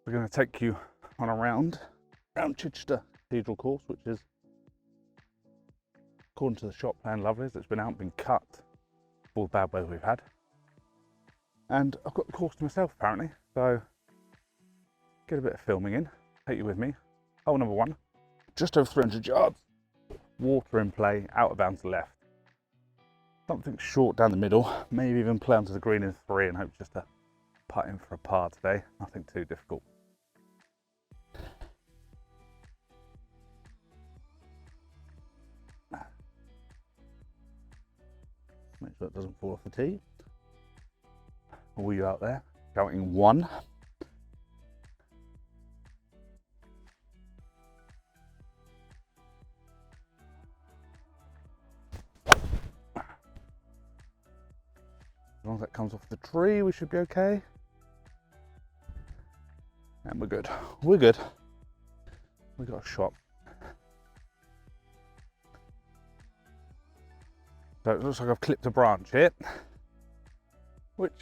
We're going to take you on around Chichester Cathedral course, which is, according to the shop plan, lovely. It's been out and been cut for all the bad weather we've had. And I've got the course to myself apparently, so get a bit of filming in, take you with me. Hole number 1, just over 300 yards, water in play, out of bounds to the left. Something short down the middle, maybe even play onto the green in 3 and hope just to putt in for a par today. Nothing too difficult. Make sure it doesn't fall off the tee. All you out there, counting 1. As long as that comes off the tree, we should be okay. And we're good. We're good. We got a shot. So it looks like I've clipped a branch here, which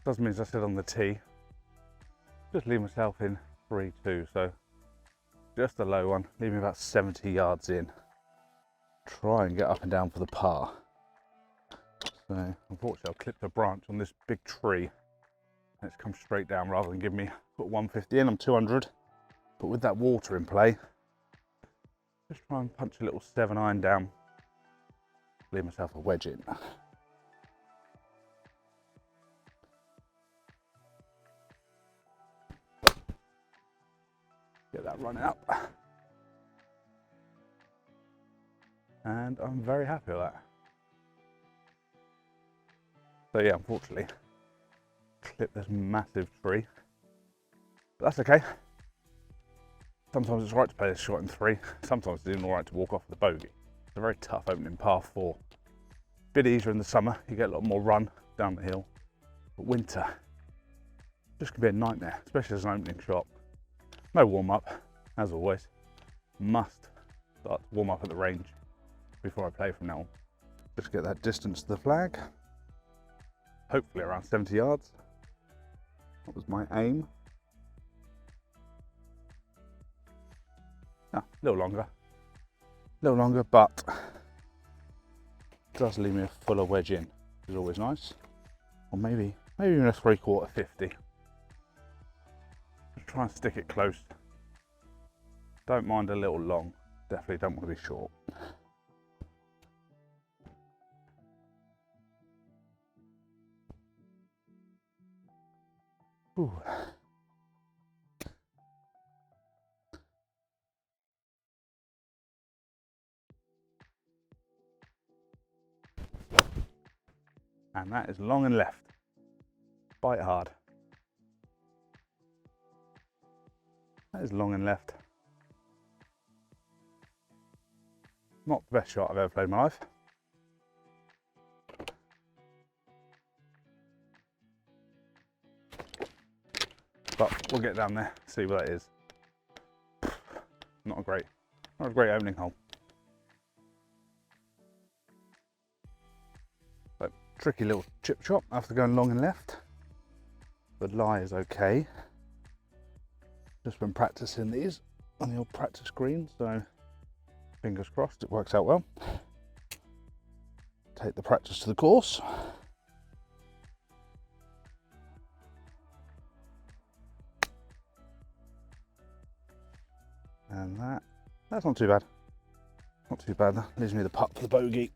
does mean, as I said on the tee, just leave myself in 3-2. So just a low one, leave me about 70 yards in. Try and get up and down for the par. So unfortunately I've clipped a branch on this big tree and it's come straight down rather than give me, put 150 in, I'm 200. But with that water in play, just try and punch a little 7-iron down, leave myself a wedge in. Get that running up. And I'm very happy with that. So yeah, unfortunately, clipped this massive tree, but that's okay. Sometimes it's right to play this shot in 3, sometimes it's even alright to walk off with a bogey. It's a very tough opening par 4. Bit easier in the summer, you get a lot more run down the hill. But winter, just can be a nightmare, especially as an opening shot. No warm up, as always. Must start to warm up at the range before I play from now on. Just get that distance to the flag. Hopefully around 70 yards. That was my aim. A little longer, but does leave me a fuller wedge in, which is always nice. Or maybe even a 3/4 50. Just try and stick it close. Don't mind a little long. Definitely don't want to be short. Ooh. And that is long and left. Bite hard. That is long and left. Not the best shot I've ever played in my life. But we'll get down there, see what that is. Not a great opening hole. But tricky little chip shot after going long and left. The lie is okay. Just been practicing these on the old practice green, so fingers crossed it works out well. Take the practice to the course. And that's not too bad. Not too bad. That leaves me the putt for the bogey.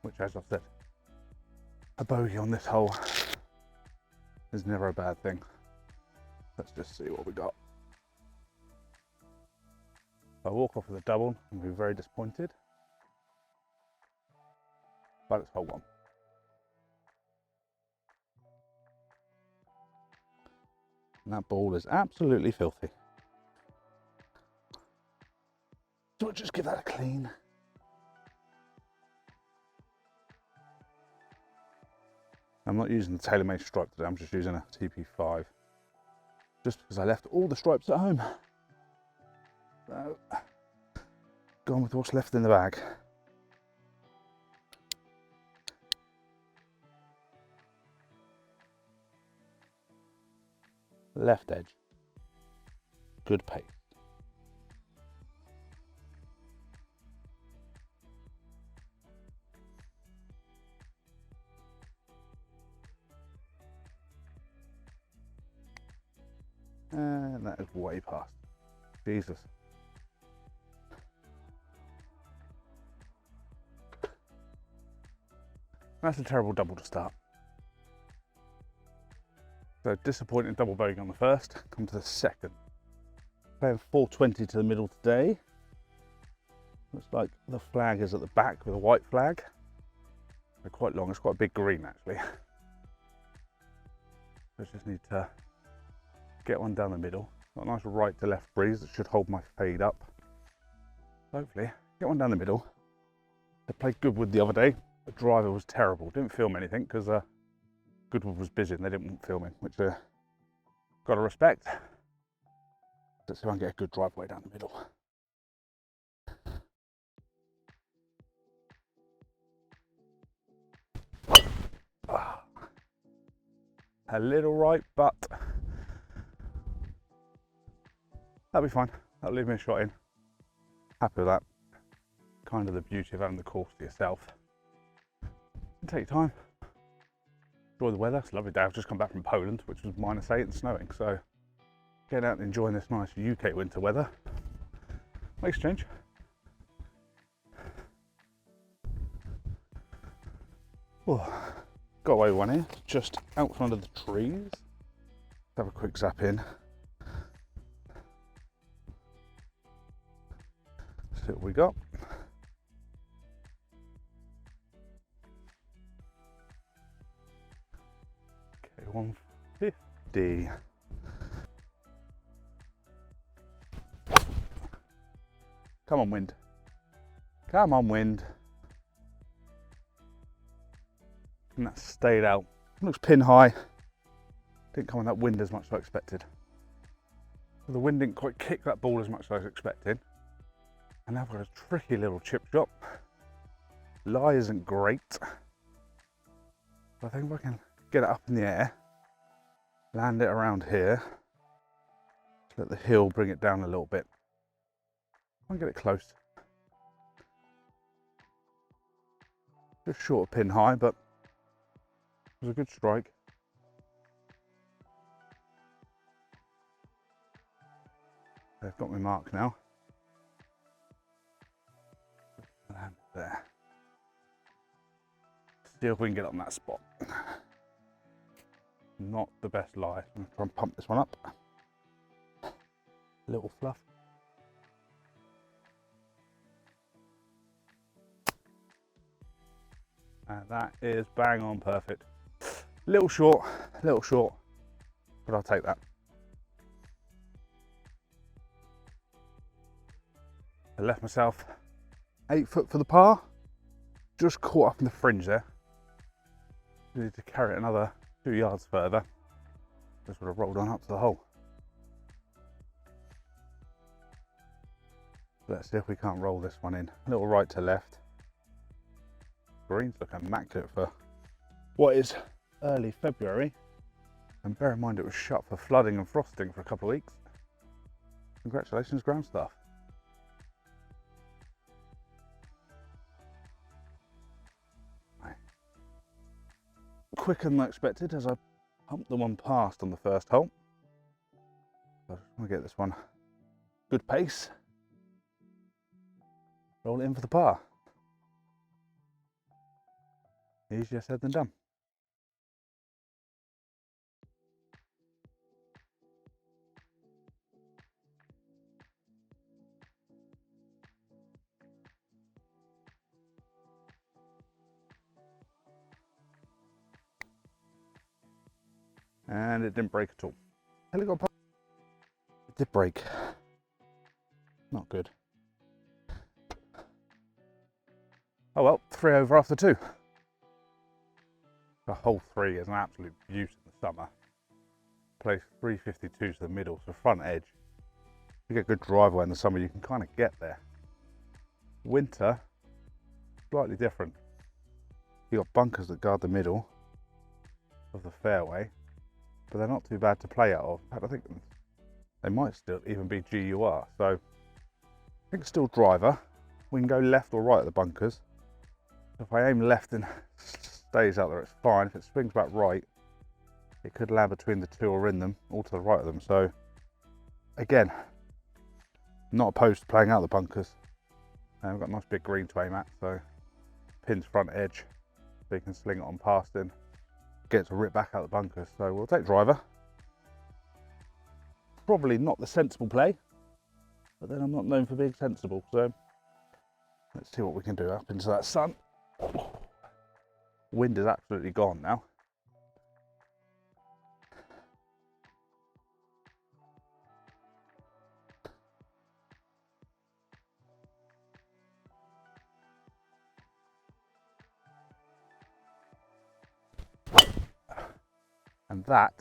Which, as I've said, a bogey on this hole is never a bad thing. Let's just see what we got. If I walk off with a double, I'll be very disappointed. But it's hole 1. And that ball is absolutely filthy. So I'll just give that a clean. I'm not using the TaylorMade stripe today, I'm just using a TP5. Just because I left all the stripes at home. So, gone with what's left in the bag. left edge, good pace. And that is way past. Jesus. That's a terrible double to start. So disappointing double bogey on the first, come to the second. Playing 420 to the middle today. Looks like the flag is at the back with a white flag. They're quite long, it's quite a big green actually. I just need to get one down the middle. Got a nice right to left breeze that should hold my fade up. Hopefully, get one down the middle. I played Goodwood the other day. The driver was terrible. Didn't film anything because Goodwood was busy and they didn't want filming, which got to respect. Let's see if I can get a good driveway down the middle. A little right, but that'll be fine. That'll leave me a shot in. Happy with that. Kind of the beauty of having the course to yourself. And take your time. Enjoy the weather. It's a lovely day. I've just come back from Poland, which was -8 and snowing. So getting out and enjoying this nice UK winter weather makes a change. Oh, got away with one here, just out from under the trees. Let's have a quick zap in. See what we got. Okay, 150. Come on, wind. Come on, wind. And that stayed out. Looks pin high. Didn't come on that wind as much as I expected. So the wind didn't quite kick that ball as much as I was expecting. And now I've got a tricky little chip shot. Lie isn't great. But I think if I can get it up in the air, land it around here, let the hill bring it down a little bit. I can get it close. Just short of pin high, but it was a good strike. I've got my mark now. Land there. See if we can get on that spot. Not the best lie. I'm going to try and pump this one up. Little fluff. And that is bang on perfect. Little short, but I'll take that. I left myself 8 foot for the par. Just caught up in the fringe there. Need to carry it another 2 yards further. Just would have rolled on up to the hole. Let's see if we can't roll this one in. A little right to left. Greens look immaculate for what is early February. And bear in mind it was shut for flooding and frosting for a couple of weeks. Congratulations, ground staff. Quicker than I expected as I pumped the one past on the first hole. So I just want to get this one good pace. Roll it in for the par. Easier said than done. And it didn't break at all. It did break. Not good. Oh well, 3 over after 2. The hole 3 is an absolute beauty in the summer. Place 352 to the middle, so front edge. You get a good driveway in the summer, you can kind of get there. Winter, slightly different. You got bunkers that guard the middle of the fairway. but they're not too bad to play out of. In fact, I think they might still even be GUR. So I think still driver. We can go left or right at the bunkers. If I aim left and stays out there, it's fine. If it swings back right, it could land between the two or in them, or to the right of them. So again, not opposed to playing out the bunkers. And we've got a nice big green to aim at, so pins front edge, so you can sling it on past in, get it to rip back out the bunkers. So we'll take driver. Probably not the sensible play, but then I'm not known for being sensible, so let's see what we can do up into that sun. Wind is absolutely gone now. And that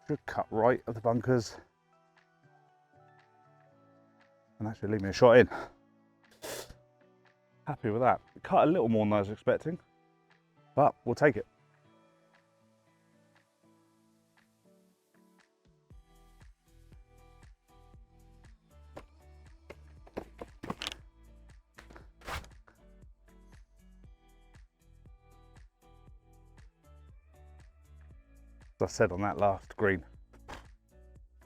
should cut right of the bunkers and actually leave me a shot in. Happy with that. Cut a little more than I was expecting, but we'll take it. As I said on that last green,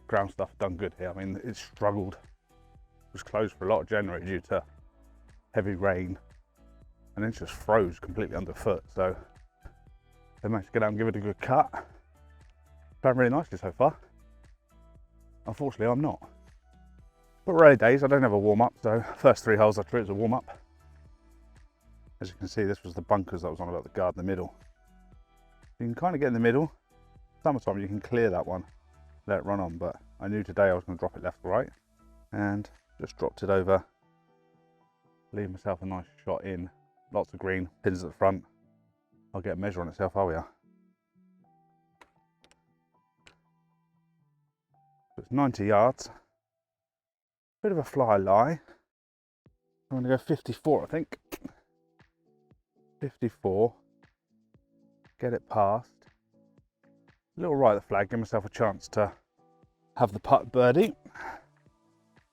ground stuff done good here. I mean, it struggled. It was closed for a lot of January due to heavy rain, and then it just froze completely underfoot. So they managed to get out and give it a good cut. Done really nicely so far. Unfortunately, I'm not. But early days, I don't have a warm up, so first 3 holes I treat as a warm up. As you can see, this was the bunkers that I was on about, the guard in the middle. You can kind of get in the middle. Summertime, you can clear that one, let it run on, but I knew today I was going to drop it left or right, and just dropped it over, leave myself a nice shot in. Lots of green, pins at the front. I'll get a measure on itself, how we are. So it's 90 yards. Bit of a fly lie. I'm going to go 54, I think. 54. Get it past. A little right of the flag, give myself a chance to have the putt birdie.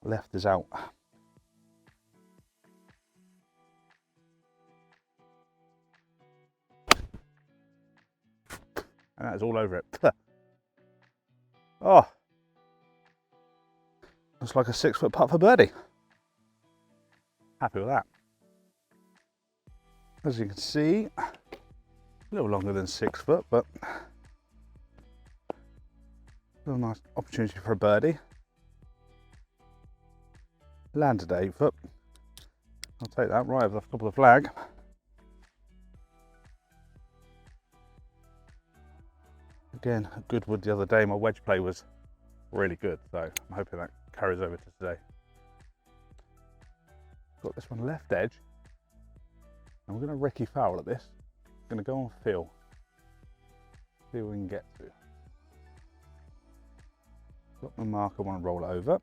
Left is out. And that is all over it. Oh, looks like a 6-foot putt for birdie. Happy with that. As you can see, a little longer than 6 foot, but a little nice opportunity for a birdie. Landed at 8 foot. I'll take that right over the top of the flag. Again, a good wood the other day. My wedge play was really good, so I'm hoping that carries over to today. Got this one left edge, and we're going to Ricky foul at this. Going to go on feel. See what we can get to. Got my mark, I want to roll it over.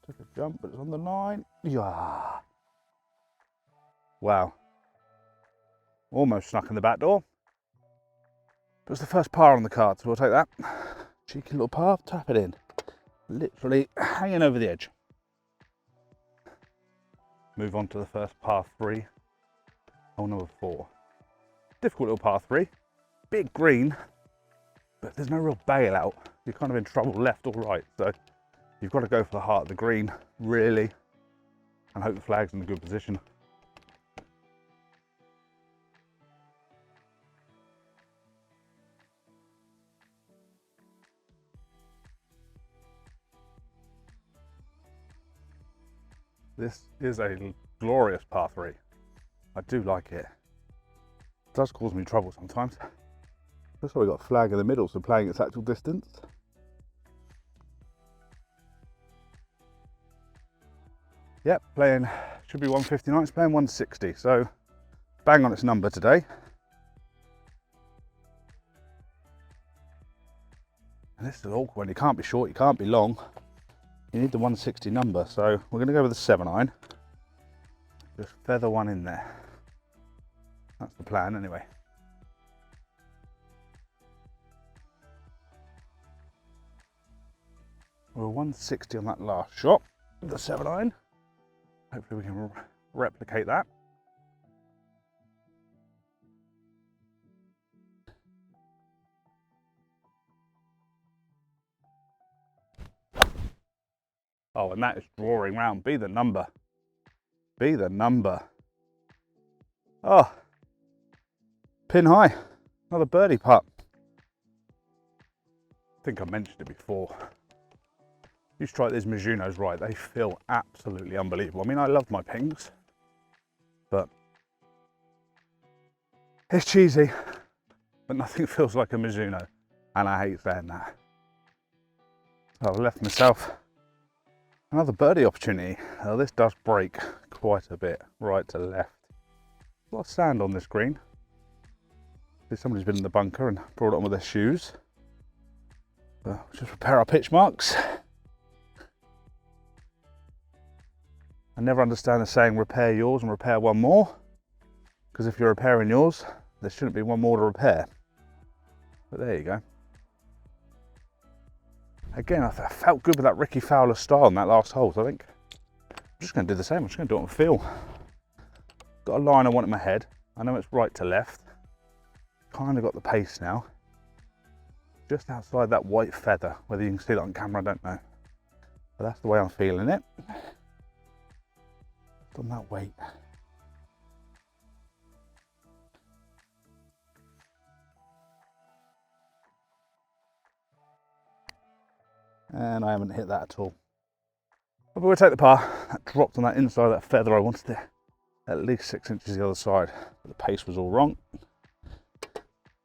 Took a jump, but it's on the line. Yeah. Wow. Almost snuck in the back door. But it's the first par on the card, so we'll take that. Cheeky little par, tap it in. Literally hanging over the edge. Move on to the first par 3. Hole number 4. Difficult little par 3. Big green, but there's no real bailout. You're kind of in trouble left or right, so you've got to go for the heart of the green, really, and hope the flag's in a good position. This is a glorious par 3. I do like it. It does cause me trouble sometimes. That's why we got a flag in the middle, so playing its actual distance. Yep, playing, should be 159, it's playing 160, so bang on its number today. And this is awkward when you can't be short, you can't be long. You need the 160 number, so we're going to go with the 7 iron. Just feather one in there. That's the plan anyway. We're 160 on that last shot with the 7-iron. Hopefully we can replicate that. Oh, and that is drawing round. Be the number. Be the number. Oh, pin high. Another birdie putt. I think I mentioned it before. You strike these Mizunos right, they feel absolutely unbelievable. I mean, I love my pings, but it's cheesy, but nothing feels like a Mizuno, and I hate saying that. So I've left myself another birdie opportunity. Now this does break quite a bit, right to left. A lot of sand on this green. Somebody's been in the bunker and brought it on with their shoes. We'll just repair our pitch marks. I never understand the saying repair yours and repair one more, because if you're repairing yours, there shouldn't be one more to repair. But there you go. Again, I felt good with that Ricky Fowler style in that last hole, so I think I'm just going to do the same. I'm just going to do it on feel. Got a line I want in my head. I know it's right to left. Kind of got the pace now. Just outside that white feather. Whether you can see that on camera, I don't know. But that's the way I'm feeling it. On that weight. And I haven't hit that at all. But we'll take the par. That dropped on that inside of that feather. I wanted it at least 6 inches the other side. The pace was all wrong.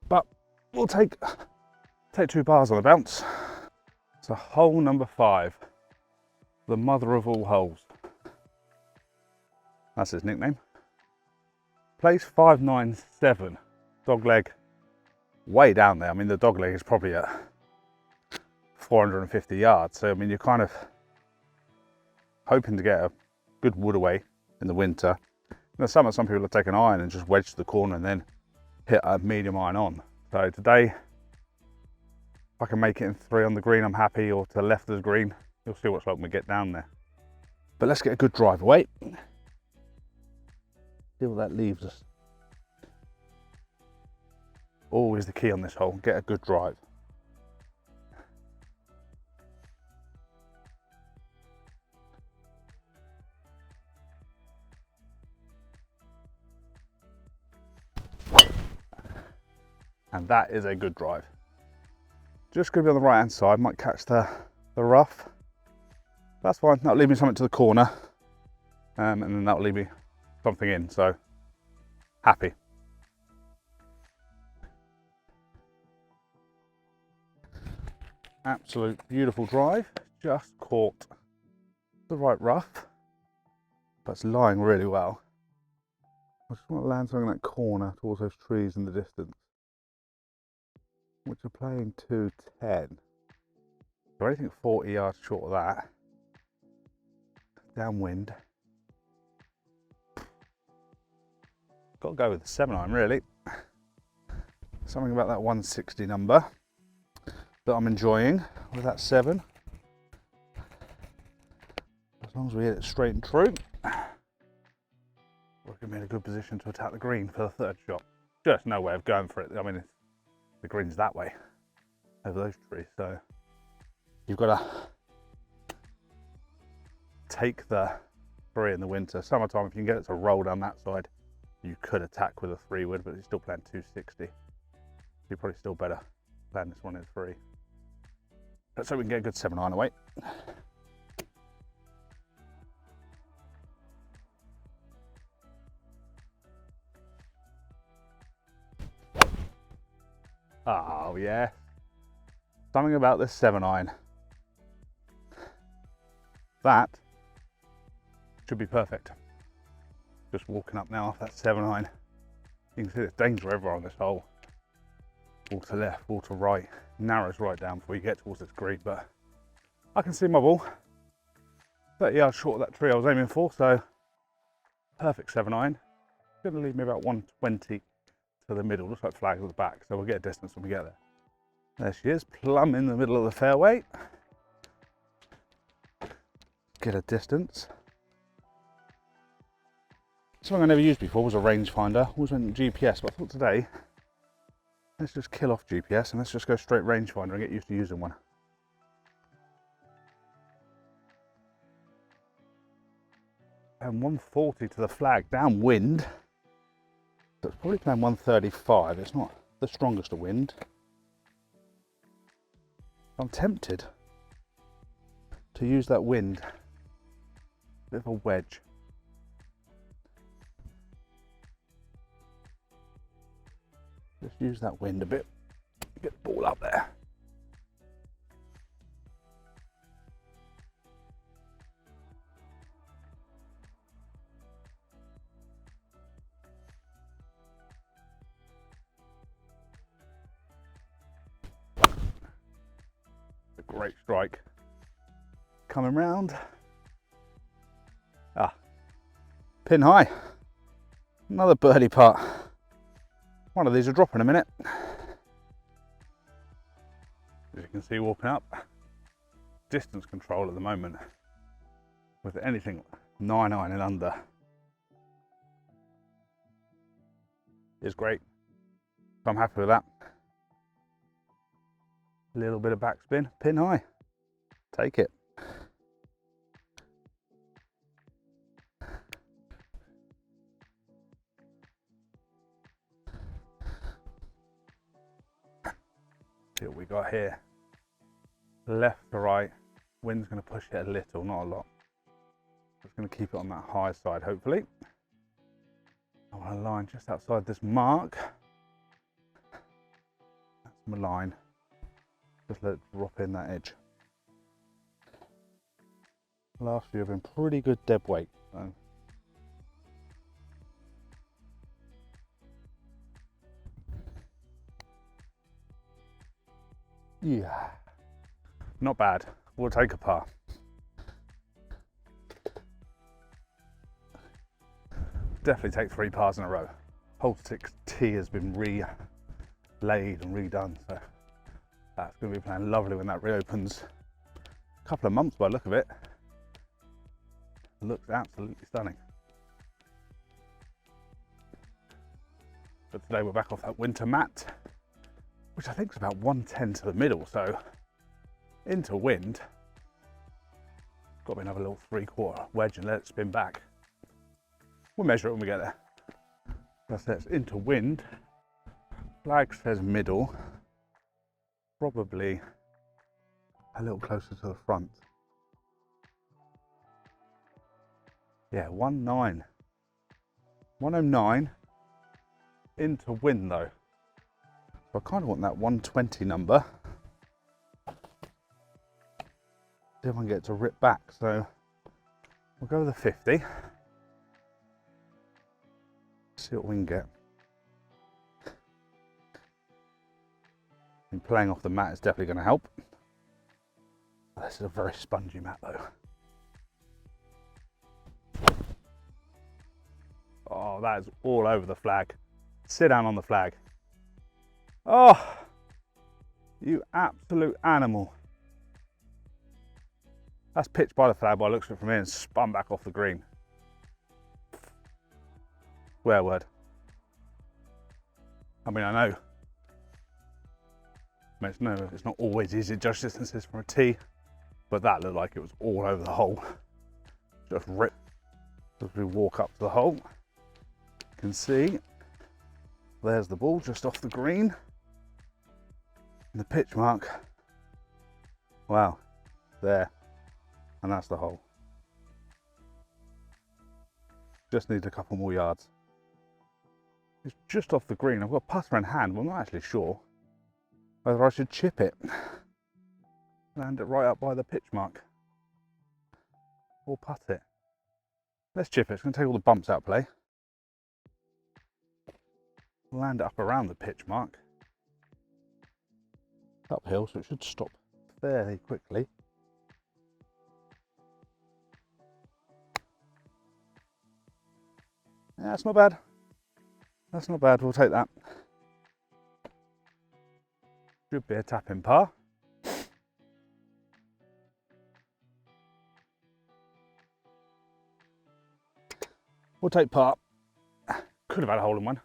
But we'll take 2 bars on the bounce. So hole number 5. The mother of all holes. That's his nickname. Place 597. Dogleg way down there. I mean, the dogleg is probably at 450 yards. So, I mean, you're kind of hoping to get a good wood away in the winter. In the summer, some people will take an iron and just wedge to the corner and then hit a medium iron on. So today, if I can make it in 3 on the green, I'm happy, or to the left of the green. You'll see what's like when we get down there. But let's get a good drive away. See what that leaves us. Always the key on this hole, get a good drive. And that is a good drive. Just going to be on the right hand side, might catch the rough. That's fine, that'll leave me something to the corner. And then that'll leave me something in, so happy. Absolute beautiful drive, just caught the right rough, but it's lying really well. I just want to land something in that corner towards those trees in the distance, which are playing 210. So anything 40 yards short of that, downwind. Got to go with the 7-iron really. Something about that 160 number that I'm enjoying with that 7. As long as we hit it straight and true, we're going to be in a good position to attack the green for the 3rd shot. Just no way of going for it. I mean, the green's that way over those trees, so you've got to take the 3 in the winter. Summertime, if you can get it to roll down that side, you could attack with a 3 wood, but you're still playing 260. You're probably still better playing this one in 3. Let's hope we can get a good 7-iron away. Oh yeah, something about this 7-iron. That should be perfect. Just walking up now off that 7-iron. You can see there's danger everywhere on this hole. Wall to left, wall to right, narrows right down before you get towards this green, but I can see my ball 30 yards short of that tree I was aiming for, so Perfect 7-iron. Going to leave me about 120 to the middle, looks like flag at the back, so we'll get a distance when we get there. There she is, plumb in the middle of the fairway. Get a distance. Something I never used before was a rangefinder. Always went GPS, but I thought today, let's just kill off GPS and let's just go straight rangefinder and get used to using one. And 140 to the flag, downwind. So it's probably playing 135. It's not the strongest of wind. I'm tempted to use that wind. Bit of a wedge. Just use that wind a bit. Get the ball up there. A great strike. Coming round. Pin high. Another birdie putt. One of these will drop in a minute. As you can see walking up, distance control at the moment with anything 9-iron and under is great. So I'm happy with that. A little bit of backspin, pin high, take it. See what we got here. Left to right, wind's going to push it a little, not a lot. Just going to keep it on that high side, hopefully. I want a line just outside this mark. That's my line. Just let it drop in that edge. Last few have been pretty good dead weight. So. Yeah, not bad. We'll take a par. Definitely take 3 pars in a row. Hole 6T has been relaid and redone, so that's going to be playing lovely when that reopens. A couple of months by the look of it. Looks absolutely stunning. But today we're back off that winter mat, which I think is about 110 to the middle, so into wind. Got me another little 3/4 wedge and let it spin back. We'll measure it when we get there. That's it, it's into wind. Flag says middle, probably a little closer to the front. Yeah, 109 into wind though. So I kind of want that 120 number. See if I can get it to rip back. So we'll go with the 50. See what we can get. And playing off the mat is definitely going to help. This is a very spongy mat though. Oh, that is all over the flag. Sit down on the flag. Oh, you absolute animal. That's pitched by the flag by the looks of it from here and spun back off the green. Swear word. I mean, I know. I mean, it's not always easy to judge distances from a tee, but that looked like it was all over the hole. Just ripped. As we walk up to the hole, you can see there's the ball just off the green. And the pitch mark, wow, there, and that's the hole. Just needs a couple more yards. It's just off the green. I've got a putter in hand, but I'm not actually sure whether I should chip it, land it right up by the pitch mark, or putt it. Let's chip it. It's going to take all the bumps out of play. Land it up around the pitch mark. Uphill, so it should stop fairly quickly. Yeah, that's not bad. That's not bad, we'll take that. Should be a tapping par. We'll take par. Could have had a hole in one.